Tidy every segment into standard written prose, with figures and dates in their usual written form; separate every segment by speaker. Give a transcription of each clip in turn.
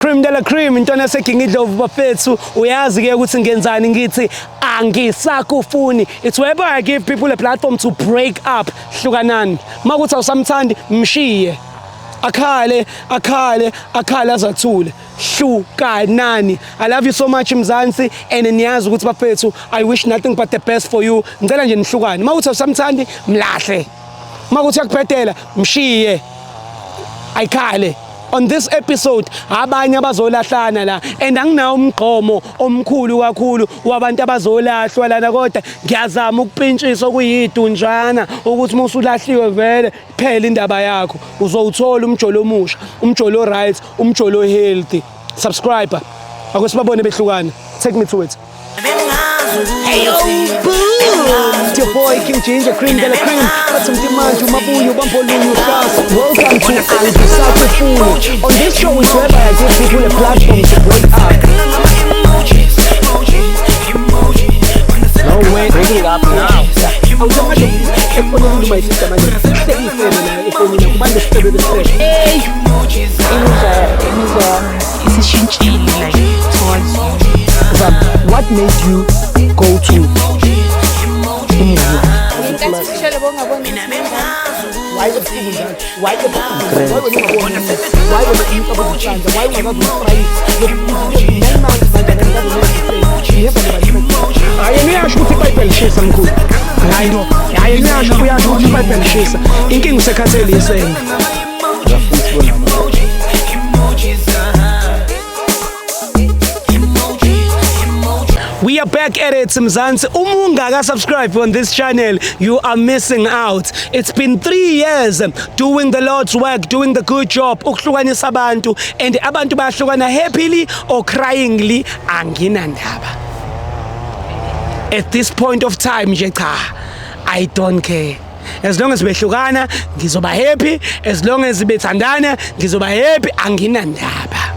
Speaker 1: Cream de la cream intwana sekingidlovu bafethu uyazi ke ukuthi ngenzani ngithi angisakufuni. It's wherever I give people a platform to break up. Hlukanani makuthi awusamthandi mshiye akhale azathule hlukanani. I love you so much Mzansi and niyazi ukuthi bafethu I wish nothing but the best for you. Ngicela nje nihlukane makuthi awusamthandi mlahle makuthi yakuphetela mshiye ayikhale. On this episode abanye abazolahlana la and anginawo umgqomo omkhulu kakhulu wabantu abazolahlwa lana kodwa ngiyazama ukupintshisa okuyidunjana ukuthi musulahliwe vele phela indaba yakho uzowuthola umjolo omusha umjolo right umjolo healthy. Subscriber akusibabone behlukana. Take me to it. Hey yo, boom! It's your boy King Ginger, Cream de la Cream. Got some demand to Mabuyu, Bampolunu, Stars. Welcome to Angisakufuni. On this show is whereby I give people a platform to break up. No way, break it up now. I'm talking about my sister, my what made you go to We are back at it, Mzansi. Umungaka subscribe on this channel, you are missing out. It's been 3 years doing the Lord's work, doing the good job. Ukuhlukanisa abantu and abantu bahlukana happily or cryingly anginandaba. At this point of time, I don't care. As long as behlukana, ngizoba happy. As long as bethandana, ngizoba happy anginandaba.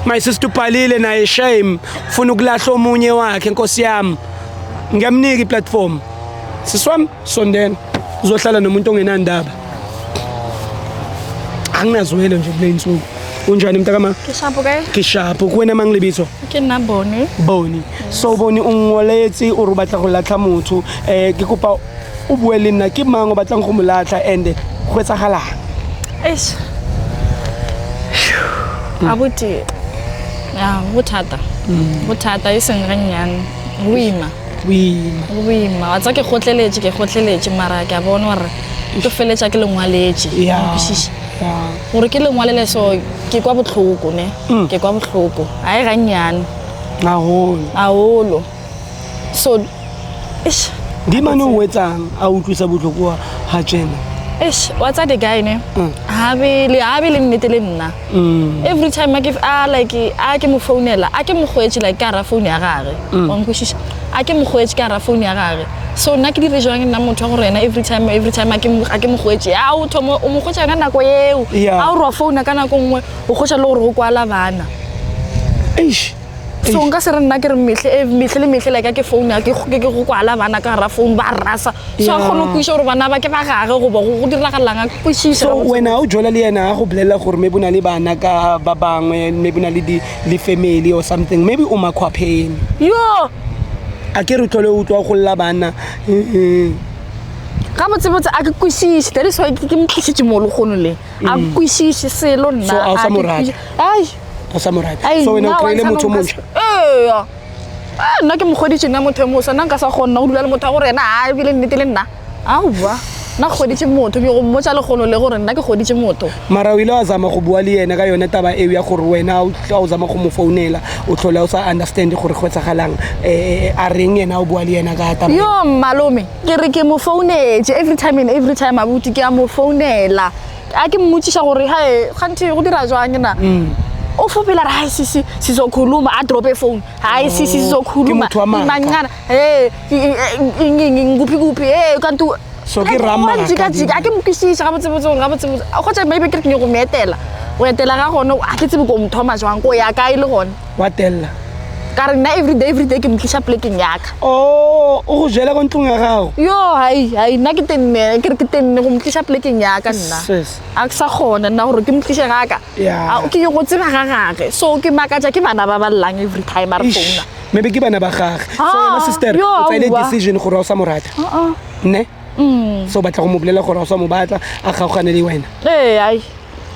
Speaker 1: My sister Palile na shame ufuna ukulahla omunye wakhe Nkosi yami ngiyamnika iplatform siswami sondena uzohlala nomuntu ongenandaba anginazwelo nje kule insuku unjani mntakama Kishapu kuwena mangilibitho Boni so Boni ungoletsi o re batla go latla motho ke kopa o bue le nna ke mango batlang go molatla and go etsagala
Speaker 2: abuti ya bothata e seng ganyane boima wa tsa ke gotleletse mara ke a bona gore to feletsa ke lengwaletse gore ke lengwalele so ke kwa botlhoko ne ke kwa botlhoko a e ganyane aholo so
Speaker 1: di mane o etsang a utlwisa botlhoko ha tsena
Speaker 2: what's that guy ne habe le nnete le nna every time I give like a ke mo founela a ke mo goetse like ka ra phone ya gage wa nkwishisha a ke mo goetse ka ra phone ya gage so nna ke di rejwang nna motho go rena every time a ke mo goetse a o thomo o mo gotsa ka nako eo a o ro phone ka nako nngwe o gotsa le gore go kwala bana so nka se re nna ke re mehle like ke phone ya ke go kwala bana ka ra phone ba rasa so a gone go isha gore bana ba ke ba gage go ba go diragalang a kwishisha
Speaker 1: so wena o jola le yena go bolela gore maybe bona le bana ka ba bangwe maybe na le family or something maybe o makhwapheni
Speaker 2: yo
Speaker 1: a ke re tlole o twa go lla bana
Speaker 2: ka botsebotse a ke kwishishe that is why ke mkhisitse mo logono le a kwishishe selo nna
Speaker 1: so a sa morata so wena o krele motho montsha
Speaker 2: nna ke mogweditse nna motho mo sa nna nka sa gonna o dula le motho gore ena a bile nnete le nna aowa na goditse motho ke go mmotsa le gono le gore nna ke goditse motho
Speaker 1: mara o ile wa zama go bua le yena ka yona taba eo ya gore wena o zama go mo founela o tlhola o sa understand gore go etsagalang a reng yena o bua le yena ka taba
Speaker 2: yo malome ke re ke mo founetse every time abuti ke a mo founela a ke mmotsa gore hae ganti go dira jwang na o fopela ra sisi sizokhuluma a drop phone hayi sisi sizokhuluma manyana nguphi kanti
Speaker 1: so ke rama
Speaker 2: ka ke mkishisha ga botsebotse a khotsa maybe ke go metela o etela ga gone a ke tsebe go mthoma jwang go ya kae le gone
Speaker 1: wa tella
Speaker 2: ka re nna everyday ke mtlisha plekeng yaka
Speaker 1: o go jela go ntlong ya gago
Speaker 2: yo hai nna ke tenne ke tenne go mtlisha plekeng yaka nna a ke sa gona nna gore ke mtlishe gaka ke go tsena ga gage so ke makatsa ke bana ba ballang every time a re phone
Speaker 1: maybe ke bana ba gage so wena sister o tsaya decision gore o sa mo rata ne so batla go mo bolela gore o sa mo batla a gaogane le wena
Speaker 2: ai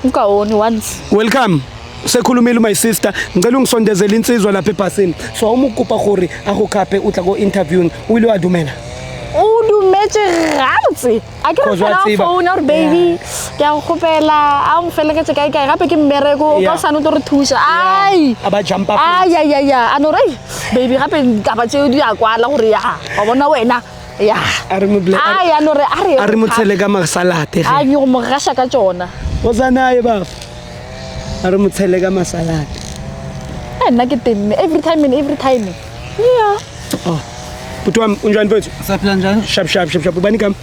Speaker 2: nka one once
Speaker 1: welcome sekhulumile my sister ngicela ungisondezele insizwa lapha ebhasini so uma ukupa gore a go khaphe utla go interviewing o ile wa dumela
Speaker 2: o dumetse gatse a ke re phone or baby ke a go khopela a mo feleketse kae gape ke mmereko ka sana o re thusa ai
Speaker 1: aba jump up
Speaker 2: ai a no re baby gape ka ba tseo di a kwala gore ya wa bona wena ya
Speaker 1: a re mo ble a re mo tshele ka masalate
Speaker 2: a yo mo gasha ka tsona
Speaker 1: o zanaye ba a re mo tshele ka masalate
Speaker 2: nna ke tenne every time yeah
Speaker 1: Buti wami unjani mfethu?
Speaker 3: Saphila njani?
Speaker 1: Shap. Ubani kami?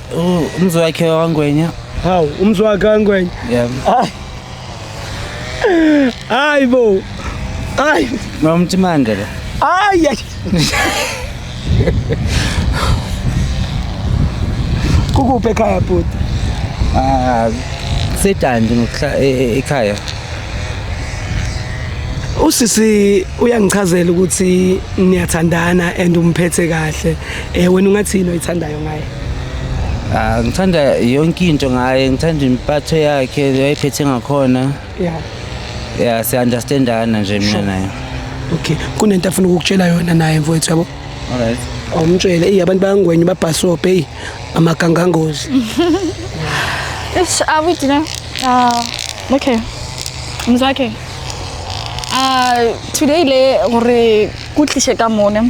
Speaker 3: Umzi wakhe wangwenya.
Speaker 1: Hawu, umzi wakhe wangwenya.
Speaker 3: Yeah.
Speaker 1: Hayi bo. Hayi.
Speaker 3: Nomtimande la.
Speaker 1: Hayi. Kukuphi ekhaya buti?
Speaker 3: Sedandi ngokha ekhaya.
Speaker 1: Usisi uyangichazela ukuthi niyathandana and umphethe kahle wena ungathini oyithandayo ngaye
Speaker 3: ngithanda yonke into ngaye ngithanda impatho yakhe ayiphethe ngakhona yeah si understandana nje mina naye
Speaker 1: okay kunento afuna ukukutshela yona naye mfowethu yabo
Speaker 3: alright
Speaker 1: awumtshele abantu bayangwenya babhasobhe amagangangozi
Speaker 2: awuthina okay mzwakhe today le gore kutlishe ka mone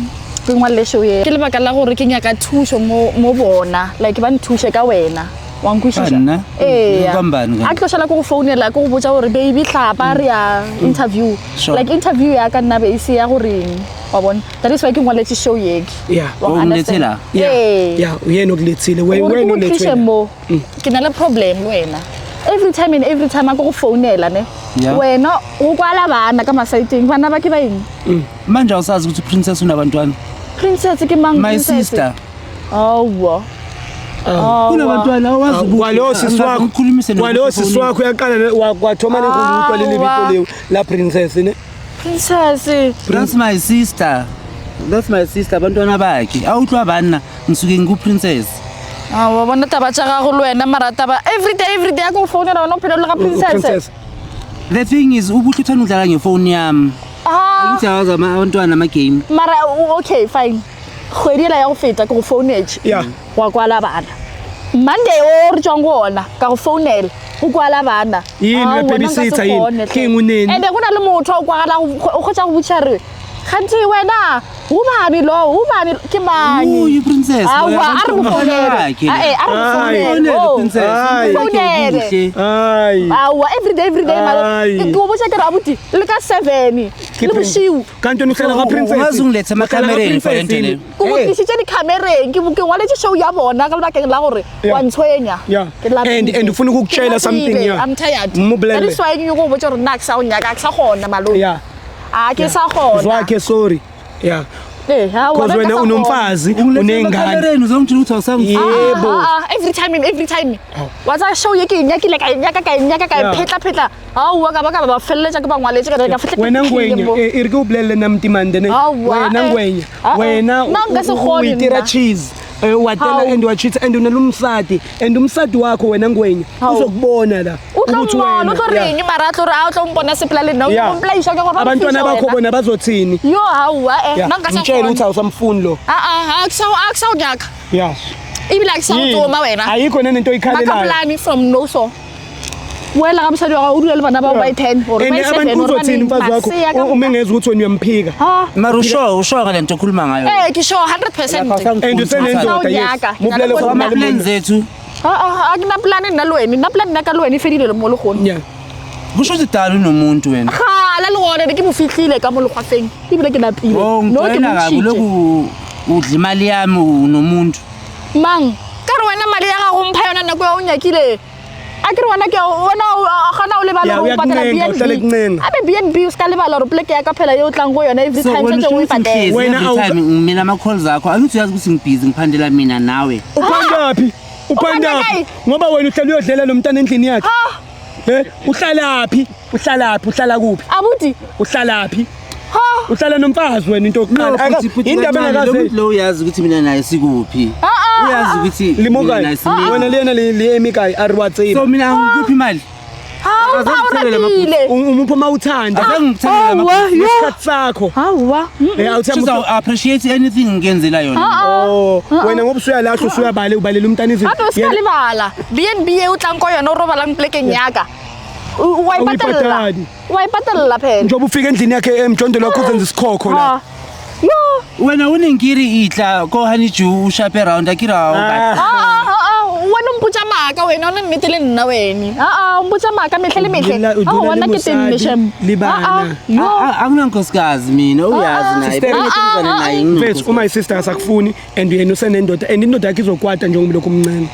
Speaker 2: ke ngwale show ye ke le baka la gore ke nyaka thuso mo bona like ba nthushe ka wena wa nkushisa a tloshela go founela go botsa gore baby tlhapa re ya interview like interview ya ka nna be ise ya gore wa bona that is why ke ngwale show ye
Speaker 3: wa understand
Speaker 1: yeah uyena okulethile wena olethwe
Speaker 2: ke na le problem wena every time a go founela ne wena o kwala bana ka masaiting bana ba ke ba eng
Speaker 3: manje awusazi ukuthi princess unabantwana
Speaker 2: princess ke mang
Speaker 3: my sister
Speaker 1: kunabantwana awazi kwalo sisi wakho uyaqala kwathoma lenkululwa leli bito leyo la princess ne
Speaker 3: that's my sister abantwana bakhe awutlwa bana ngisuke ngu-princess
Speaker 2: wa bona taba tsa gago le wena marata ba every day go founela wena o phela le ga princess
Speaker 3: the thing is ubuthi uthanda udlala ngefone yami ngizawaza abantwana ama game
Speaker 2: mara okay fine khwedila ya go feta go phonage wa kwala bana Monday o re tswa ngona ka go founela go kwala bana
Speaker 1: yini babysitter yini ke nguneni
Speaker 2: ende kuna le motho o kwala o khotsa go butshare khanti wena ubani lo ubani ke mani
Speaker 3: you princess
Speaker 2: awa a re mo fonela awa every day go botsa ke rabuti le ka 7 le boshiu
Speaker 1: kanti uhlala ka princess
Speaker 3: ungazungiletha emacamereni for entele
Speaker 2: go botisa di camereng ke ngwale show ya bona ka lebakeng la gore wa ntshwenya
Speaker 1: and ufuna ukukutshela something
Speaker 2: I'm tired that is why you go botsa re naksa o nyaka ka sa gona malo ke sa gona
Speaker 1: zwakhe sorry because wena unomfazi unengane
Speaker 3: uzongitshela ukuthi awusangithi
Speaker 2: every time waza show yeke nyakile ka phetla hawu ka ba felletsa ke bangwaletse ka fetla
Speaker 1: wena ngwenya iri ke ubulele namtimande ne wena ngwenya wena uyitira cheese watela and wachitha and unelumsadi and umsadi wakho wena ngwenya uzokubona la
Speaker 2: ukuthi wena utoringi maratlo ra utlo mbona sepla le no umplayisha ke gore
Speaker 1: abantwana bakho bona bazothini
Speaker 2: yo hawu
Speaker 1: ngitshela ukuthi awusamfuni lo
Speaker 2: akusawu nyaka ibila kusawutoma wena
Speaker 1: ayikho nento oyikhalelayo
Speaker 2: makaplan from no so wela kamsadi wakho udule bana ba 10 or 7
Speaker 1: abantu uzothini mfazi wakho uma ngeza ukuthi wena uyamphika
Speaker 3: mara usho ngalento okhuluma ngayo
Speaker 2: kisho 100%
Speaker 1: and usenendoda yes
Speaker 3: mubulele kwa plan zethu
Speaker 2: akuna plan nalweni na plan nakalweni ifedile lo molo khona
Speaker 3: kusho sidala unomuntu wena
Speaker 2: la lengone ke mo fihlile ka molo khwafeng ibile ke lapile
Speaker 3: no ke loku udla imali yami unomuntu
Speaker 2: mang ka re wena mali ya ga go mpha yona nako ya o nyakile akere wena ke wena gana o lebala go patela B&B ska lebala re pleke ya ka phela yo tlang go yona every time tse o ipatela
Speaker 3: wena mina ama calls akho angithi uyazi ukuthi ngibhizi ngiphandela mina nawe
Speaker 1: uphandaphi ngoba wena uhlala uyodlela lo mntana endlini yakhe uhlalaphi uhlala kuphi
Speaker 2: abuti
Speaker 1: uhlalaphi uhlala nomfazi wena into yokuqala indaba engakaze
Speaker 3: lo uyazi ukuthi mina naye sikuphi uyazi ukuthi
Speaker 1: limokani wena lena le emikai ariwatsini
Speaker 3: so mina ngikuphi imali
Speaker 1: umupho mawuthanda isikhathi sakho
Speaker 3: awuthanda appreciate anything ngenzela yona
Speaker 1: wena ngoba usuyalahla usuyabalela ubalela umntana izinto
Speaker 2: abe usikalibala B&B utlang ko yona o robala ngplekeng yaka wayipatella phela
Speaker 1: njoba ufika endlini yakhe emjondolo wakho uzenza isikhokho la
Speaker 3: wena unengiri itla ko Honeydew ushape around akira
Speaker 2: wena umputsa maka wena ona mmetele nna wena umputsa maka mehlele wena ke tenne shem
Speaker 1: libana
Speaker 3: akunankosikazi mina uyazi naye
Speaker 1: bese uma isister asakufuni and yena usenendoda and indoda yakhe izokwata njengoba lokho omncane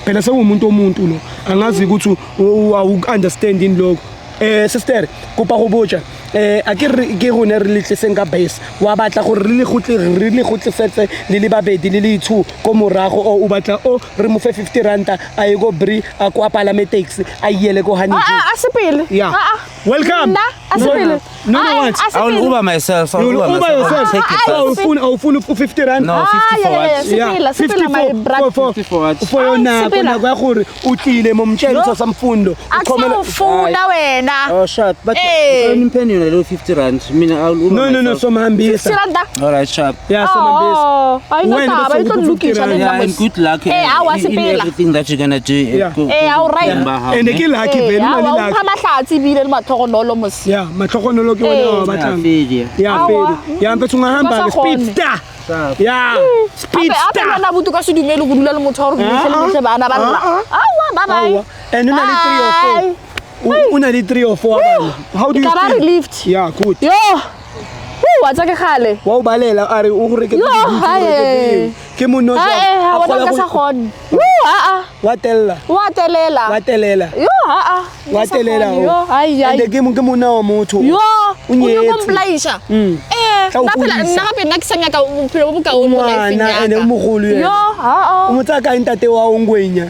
Speaker 1: phela sewumuntu omuntu lo angazi ukuthi u-understand ini lokho sister kopa go botsa akere ke gone re letleseng ka base wa batla gore re le gotlefetse le le babedi le le 2 ko morago o batla re mo fe 50 rand a ye go bri a kwa palame taxi a yele ko Honeydew
Speaker 2: asipile
Speaker 1: welcome
Speaker 2: asipile
Speaker 1: no what
Speaker 3: I will Uber myself
Speaker 1: awufuna 50 rand
Speaker 3: no 50 for what
Speaker 2: sipila my brother
Speaker 1: for yona kona kwa gore utlile momtshelo samfundo
Speaker 2: ukhomela wena
Speaker 3: oh shut but impeni yona lo 50 rand mina I will Uber
Speaker 1: no somhambisa
Speaker 3: all right sharp
Speaker 1: somhambisa
Speaker 2: wena itlolukisha
Speaker 3: and good luck in everything that you're gonna do
Speaker 2: all right
Speaker 1: and ke lucky vele mali lucky
Speaker 2: mahlatsi bile le mathogonolo mos
Speaker 1: mathogonolo ke wena wa bathang fedi mfethu ungahamba speed star speed star
Speaker 2: apha butu ka se dumele go dula le motho gore le bana ba lla bye bye
Speaker 1: and una le 3 or 4 abana how do you
Speaker 2: feel relieved
Speaker 1: good
Speaker 2: yo wa tsa ke khale
Speaker 1: wa o balela are o gore ke mono
Speaker 2: a bona ka sa gone
Speaker 1: watelela
Speaker 2: yo
Speaker 1: watelela and ke mona wa motho
Speaker 2: yo o komplaisha na phela nna gape nna ke sanya ka bophelo bo bokaone mo life ya
Speaker 1: ene mogolo yena o motsa ka ntate wa ongwenya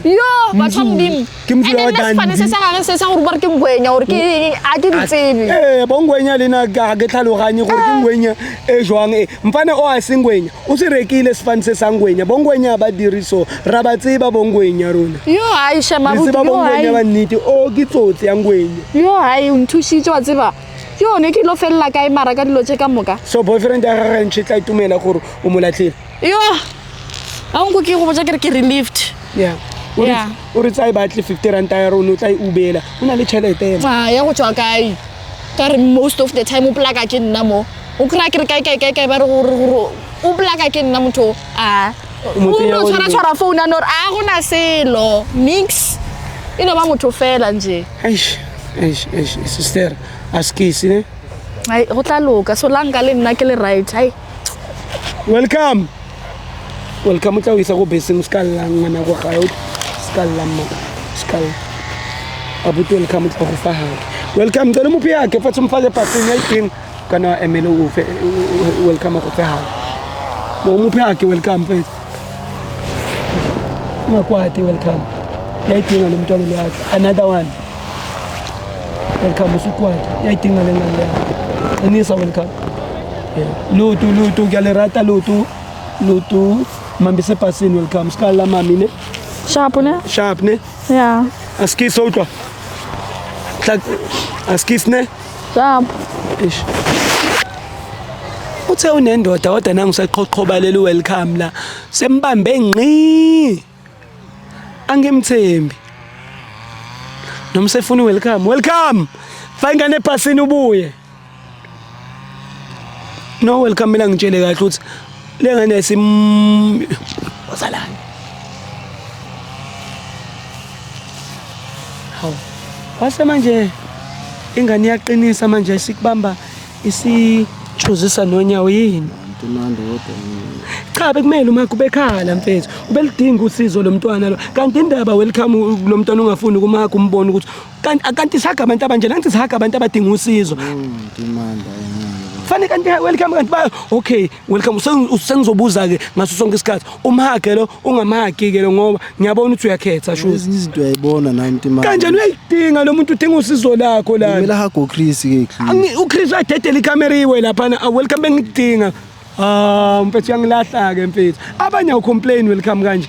Speaker 2: ba tshomdimo
Speaker 1: ke motho wa dani
Speaker 2: fane se sa ga se sa gore ba re ke ngwenya gore ke a ke ditsebi
Speaker 1: bongwenya lena ga ke tlhaloganye gore ke ngwenya jwang mfane o a sengwenya o se rekile sefane se sangwenya bongwenya ba diriso ra ba tseba bongwenya rona
Speaker 2: yo Aisha mabuti
Speaker 1: yo bongwenya ba nnete o ke tsotsi ya ngwenya
Speaker 2: yo o nthusitse wa tseba yo ne ke lo fella kae mara ka dilo tse ka moka
Speaker 1: so boyfriend ya gagwe ntshitla itumela gore o molatlhile
Speaker 2: yo a nko ke go botsa ke relieved
Speaker 1: o re tsai batle 50 rand ya rona o tla ubela una le tšhelete
Speaker 2: ya go tswa kae ka re most of the time o plaka ke nna mo o kra ke re kae ba re gore o plaka ke nna motho o tshwara phone a nor a gona selo mix ino ba motho fela nje
Speaker 1: eish sister askisi ne
Speaker 2: ai go tla loka so langa le nna ke le right hai
Speaker 1: welcome tla o isa go beseng skalla ngwana go gae skalla abuti welcome tla go fa ha welcome tsele mo pia ke fa tsumfale paseng ya ipeng kana emelo o fe welcome go fa ha mo pia ke welcome fe makwati welcome ya ipeng lo mntwana lo yakhe another one welcome usukwati ya ipeng le ngale ya enisa welcome lutu ke le rata lutu mambise paseng welcome skala mami ne sharp ne
Speaker 2: yeah
Speaker 1: askis outwa askis ne
Speaker 2: sharp
Speaker 1: ish uthe unendoda kodwa nangiseqhoqhobalela welcome la sembambe ngqi angemthembi nomsefuna welcome fayingane pasini ubuye no welcome mina ngitshele kahle ukuthi lengane osalani hawu wase manje ingane yaqinisa manje sikubamba isijuzisa nonyawo yini
Speaker 4: Timando kodwa
Speaker 1: Cha bekumele uma kubekhala mfethu ubelidinga usizo lomntwana lo kanti indaba welcome lo mntwana ungafuni kumakho umbone ukuthi kanti saga abantu abanjani kanti saga abantu abadinga usizo
Speaker 4: Timando
Speaker 1: Fanele kanti welcome kanti ba okay welcome sengizobuza ke ngaso sonke isikhathi umhage lo ungamahagi ke lo ngoba ngiyabona ukuthi uyakhetha sho
Speaker 4: ezinye izinto uyayibona nami Timando
Speaker 1: kanjani uyayidinga lo muntu udinga usizo lakho la
Speaker 4: kumele hago Chris ke
Speaker 1: uChris adedela ikamera iwe lapha welcome bengidinga mfethu uyangilahla ke mfethu abanye ucomplain welcome kanje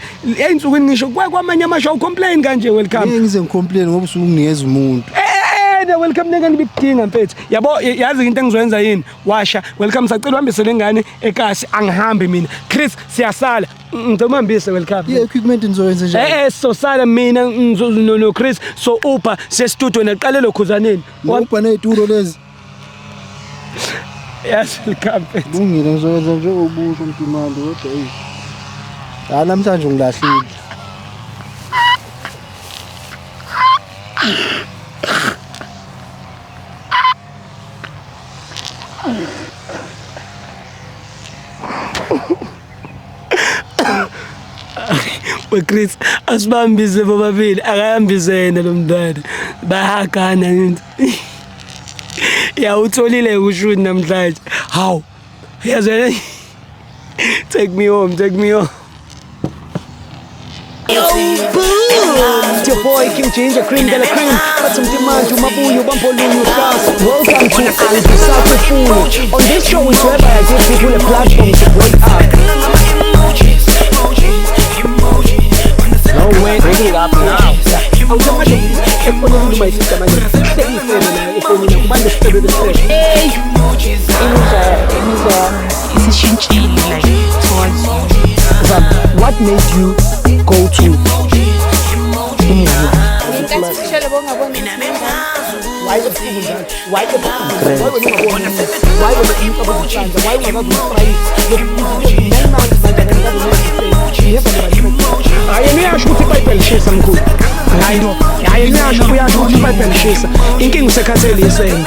Speaker 1: einsukwini ngisho kwamanye amasho ucomplain kanje welcome
Speaker 4: ngeke ngize ngicomplain ngoba usunginikeza umuntu
Speaker 1: welcome nengane bidinga mfethu yabo yazi into engizoyenza yini washa welcome sacela uhambise lengane ekasi angihambi mina Chris siyasala ngizomhambise welcome
Speaker 4: equipment nizoyenza njani
Speaker 1: so sala mina no Chris so upha se studio naqale lokhuzaneni
Speaker 4: upha nezituro lezi
Speaker 1: yes welcome
Speaker 4: Lungile ngizoyenza njengobusho Timando kodwa namhlanje ngilahlile
Speaker 1: Chris asibambise bobabili akayambisene lo mntwana bahagana into ya utholile ushuni namhlanje how yazela take me home It's your boy King Ginger Cream de la Cream but some demand to Mabuyu Bampolunyu class. Welcome to Alpha Sakufuni. On this show is whereby I give people a platform to break up. No way, bring it up now. What made you go to Why the inkinga usekhathele yesena